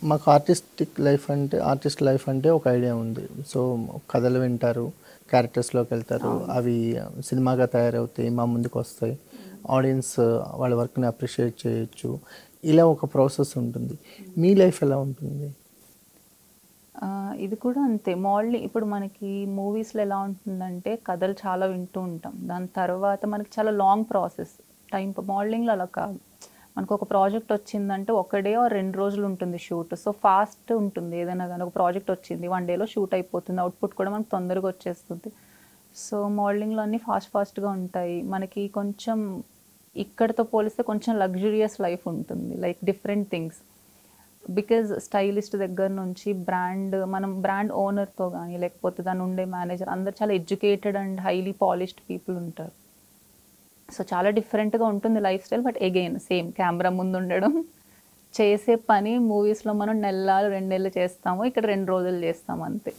మాకు artist life అంటే ఒక ఐడియా ఉంది. సో, కథలు వింటారు, క్యారెక్టర్స్‌లోకి వెళ్తారు. అవును. అవి సినిమాగా తయారవుతాయి, మా ముందుకొస్తాయి. ఆడియన్స్ వాళ్ళ వర్క్‌ని అప్రిషియేట్ చేయొచ్చు. ఇలా ఒక ప్రాసెస్ ఉంటుంది. మీ లైఫ్ ఎలా ఉంటుంది? ఇది కూడా అంతే. మోడలింగ్ ఇప్పుడు మనకి మూవీస్‌లో ఎలా ఉంటుందంటే, కథలు చాలా వింటూ ఉంటాం. దాని తర్వాత మనకి చాలా లాంగ్ ప్రాసెస్. మోడలింగ్‌లో అలా కాదు. మనకొక ప్రాజెక్ట్ వచ్చిందంటే, ఒక డే ఆర్ 2 రోజులు ఉంటుంది షూట్. సో, ఫాస్ట్ ఉంటుంది ఏదైనా గాని. ఒక ప్రాజెక్ట్ వచ్చింది, 1 డేలో షూట్ అయిపోతుంది. అవుట్‌పుట్ కూడా మనకు తొందరగా వచ్చేస్తుంది. సో, మోడలింగ్‌లో అన్నీ ఫాస్ట్‌గా ఉంటాయి. మనకి కొంచెం ఇక్కడితో పోలిస్తే కొంచెం లగ్జూరియస్ లైఫ్ ఉంటుంది. Like different things. Because stylist దగ్గర నుంచి మనం బ్రాండ్ ఓనర్తో కానీ లేకపోతే దాని ఉండే మేనేజర్ అందరు చాలా educated and highly polished people ఉంటారు. సో చాలా డిఫరెంట్గా ఉంటుంది life style. But again same camera ముందు ఉండడం, చేసే పని మూవీస్లో మనం నెల 2 నెలలు చేస్తాము, ఇక్కడ 2 రోజులు చేస్తాము అంతే.